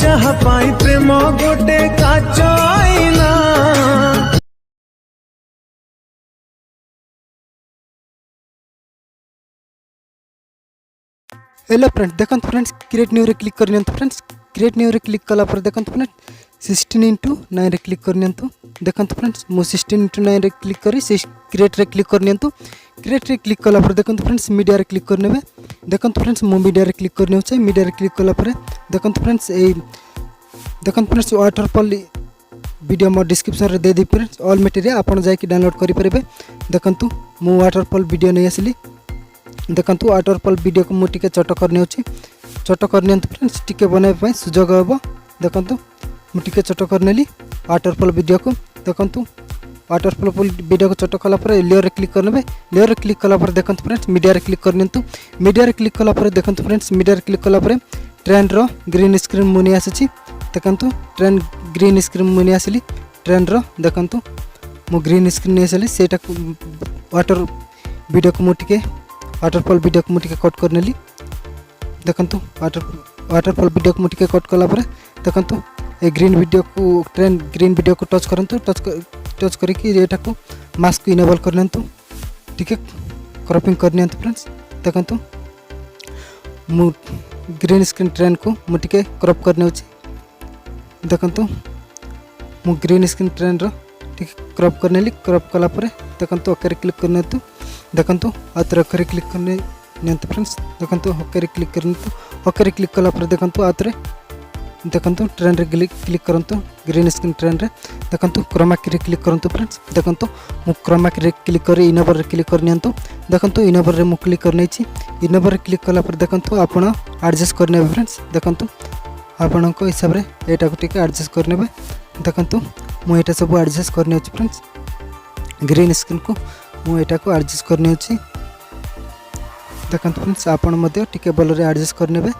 जहाँ पाई प्रेम गोटे काच आईना। हेलो फ्रेंड्स, देखो फ्रेंड्स क्रिएट न्यू रे क्लिक करनी फ्रेंड्स। क्रिएट न्यू रे क्लिक कला पर देखो फ्रेंड्स 16:9 रे क्लिक करनी। देखो फ्रेंड्स मु 16:9 रे क्लिक करी क्रिएट रे क्लिक करनी। क्रिएट रे क्लिक कला पर देखो फ्रेंड्स मीडिया रे क्लिक करने। देखो फ्रेंड्स मु मीडिया रे क्लिक करने होचे। मीडिया रे क्लिक कला पर देखो फ्रेंड्स ए देखो फ्रेंड्स वाटरफॉल वीडियो मो डिस्क्रिप्शन रे दे दी फ्रेंड्स। ऑल मटेरियल आपन जाई कि डाउनलोड करि परिबे। देखो मु वाटरफॉल वीडियो नै आसली। देखो वाटरफॉल वीडियो को मुझे चट करने चट करनी फ्रेंड्स टिके बनवाई सुजोग हम। देखो मुझे चट करनेली वाटरफॉल वीडियो को। देखो वाटरफॉल वीडियो को चट कला लेयर क्लिक करने। लेयर क्लिक कला देखो फ्रेंड्स मीडिया क्लिक करनी। मीडिया क्लिक कला देखो फ्रेंड्स मीडिया क्लिक कला ट्रेन रो ग्रीन स्क्रीन मुनि आसी। देखो ट्रेन ग्रीन स्क्रीन मुनि आसली। ट्रेन रो देखो मु ग्रीन स्क्रीन नहीं आसली से वाटर वीडियो को मुझे वाटरफॉल वीडियो को मुझे कट करने। देखो वाटरफॉल वीडियो को मुझे कट कला देखो ए ग्रीन वीडियो को ट्रेन ग्रीन वीडियो को टच करंतु। टच करके एटा को मास्क को इनेबल करने टिके क्रॉपिंग करने फ्रेंड्स। देखो मु ग्रीन स्क्रीन ट्रेन को मुझे क्रॉप करने। देखो मु ग्रीन स्क्रीन ट्रेन रो टिके क्रॉप करने। क्रॉप कला देखो ओके क्लिक करने। देखो आतर ओके क्लिक करने फ्रेंड्स। देखो ओके क्लिक करने। ओके क्लिक कला देखो आतर देखो ट्रेन रे क्लिक करंतु ग्रीन स्क्रीन ट्रेन रे। देखो क्रोमा की क्लिक करंतु फ्रेंड्स। देखो मु क्रोमा की क्लिक कर इनेबल रे क्लिक करनी। देखो इनेबल रे मु क्लिक करने। इनेबल रे क्लिक कला देखो आपण एडजस्ट करने फ्रेंड्स। देखो आपण को हिसाब रे एटा को टिके एडजस्ट करने। देखो मु एटा सब एडजस्ट करने फ्रेंड्स। ग्रीन स्क्रीन को मु एटा को एडजस्ट करने। देखो फ्रेंड्स आपण मध्ये टिके बल रे एडजस्ट करने।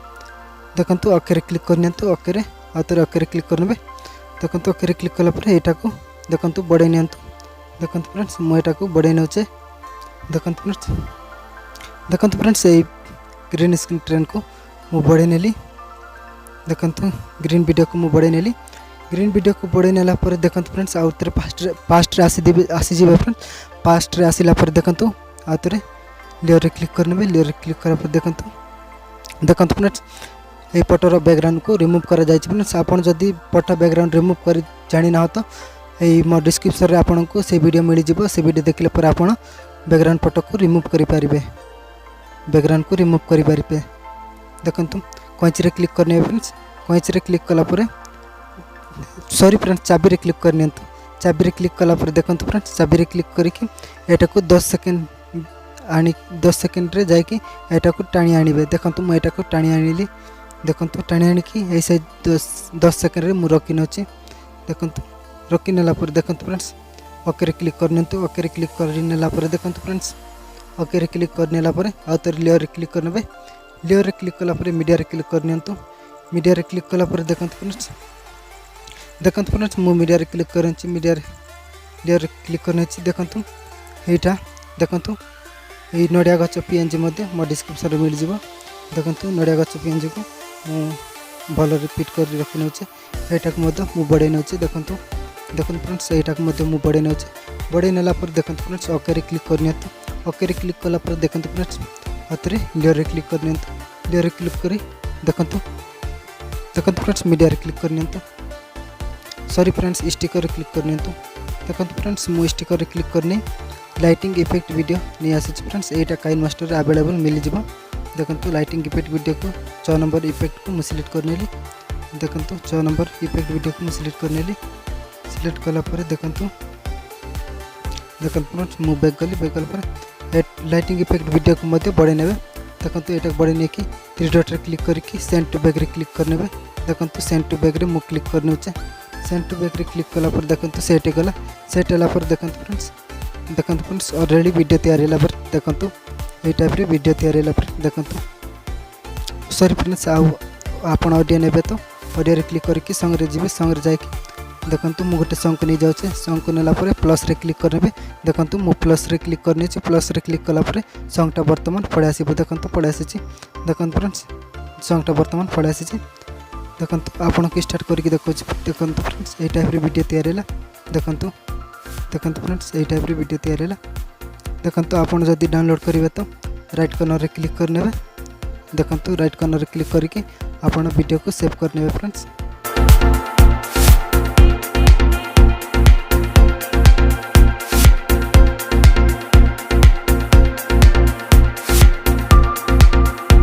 देखो ओके क्लिक करनी। ओके आतर ओके क्लिक करने। देखो ओके क्लिक कला एटा को देखो बढ़े नि। देखो फ्रेंड्स मु एटा को बढ़े नौचे। देखो फ्रेंड्स ए ग्रीन स्क्रीन ट्रेन को मु बढ़े नेली। देखो ग्रीन वीडियो को मु बढ़े नेली। ग्रीन वीडियो को बढ़े नेला पर देखो फ्रेंड्स आउट पास्ट रे आसी जीवे फ्रेंड्स। पास्ट रे आसिला पर देखो आउट लेयर क्लिक करने। लेयर क्लिक करा पर देखो फ्रेंड्स ये पटर बैकग्राउंड को रिमूव करा जाय फ्रेंड्स। आपन जदी पट बैकग्राउंड रिमूव कर जानि ना तो ए मो डिस्क्रिप्शन रे आपन को से वीडियो मिल जिवो। से वीडियो देखले पर आपन बैकग्राउंड पट को रिमूव करि पारिबे। बैकग्राउंड को रिमूव करि पारिबे। देखो कैंची रे क्लिक करने फ्रेंड्स। कैंची रे क्लिक कला पर सॉरी फ्रेंड्स चाबी रे क्लिक करनी। चाबी रे क्लिक कला पर देखो फ्रेंड्स चाबी रे क्लिक करके एटा को 10 सेकंड आनी 10 सेकंड रे जाय कि एटा को टाणी आनिबे। देखो मु एटा को टाणी आनिली। देखो टाणी आनिकी ऐसे 10 सेकंड रे मु रखी नछि। देखो रखी नेला पर देखो फ्रेंड्स ओके रे क्लिक करने। ओके रे क्लिक कर नेला पर देखो फ्रेंड्स ओके रे क्लिक कर नेला पर आउतर लेयर रे क्लिक करने। लेयर रे क्लिक कला पर मीडिया रे क्लिक करने। मीडिया रे क्लिक कला पर देखो फ्रेंड्स मु मीडिया रे क्लिक करछि। मीडिया रे लेयर रे क्लिक करने। देखो एटा देखो ए नडिया गछ पीएनजी मध्ये मो डिस्क्रिप्शन रे मिल जिवो। देखो नडिया गछ पीएनजी को मु भल रिपीट कर रखि नउचे। एटा को मध्ये मु बडे नउचे। देखो फ्रेंड्स एटा को मध्ये मु बडे नउचे। बडे नेला पर देखो फ्रेंड्स ओके रे क्लिक करनी। ओके रे क्लिक कला पर देखो फ्रेंड्स आतरे लेयर रे क्लिक करनी। लेयर रे क्लिक करी देखो फ्रेंड्स मीडिया रे क्लिक करनी। सॉरी फ्रेंड्स स्टिकर रे क्लिक करनी। देखो फ्रेंड्स मु स्टिकर रे क्लिक करनी। लाइटिंग इफेक्ट वीडियो नहीं आसी फ्रेंड्स। एटा काइनमास्टर अवेलेबल मिल जिवो। देखो लाइटिंग इफेक्ट वीडियो को 6 नंबर इफेक्ट को मु सिलेक्ट करने। देखो 6 नंबर इफेक्ट वीडियो को मु सिलेक्ट करने। सिलेक्ट कला पर देखो फ्रेंड्स मु बैक गली। बैक गला पर लाइटिंग इफेक्ट वीडियो को मध्ये बढ़े नेबे। देखो एटा बढ़े ने कि 3 डॉट रे क्लिक करके सेंड टू बैक रे क्लिक करने। देखो सेंड टू बैक रे मु क्लिक करने। सेंड टू बैक रे क्लिक कला पर देखो सेट गला। सेट होला पर देखो फ्रेंड्स ऑलरेडी वीडियो तैयार होला पर देखो ये टाइप रे वीडियो तैयार होला पर देखो सॉरी फ्रेंड्स आपन ऑडियो नेबे तो ऑडियो रे क्लिक करके संग रे जिवे। संग रे जाय कि देखो मु गोटे सॉन्ग को नहीं जाउछे। सॉन्ग को नेला पर प्लस रे क्लिक करबे। देखो मु प्लस रे क्लिक करने छी। प्लस रे क्लिक कला पर सॉन्ग टा वर्तमान पड़े आसीबो। देखो पड़े आसी छी। देखो फ्रेंड्स सॉन्ग टा वर्तमान पड़े आसी छी। देखो आपन को स्टार्ट करके देखो देखो फ्रेंड्स ये टाइप वीडियो तैयार है देखो देखो फ्रेंड्स ये टाइप वीडियो तैयार है देखो आपन जदि डाउनलोड करेंगे तो राइट कॉर्नर रे क्लिक करने देखो राइट कॉर्नर रे क्लिक करके आपन वीडियो को सेव करने फ्रेंड्स।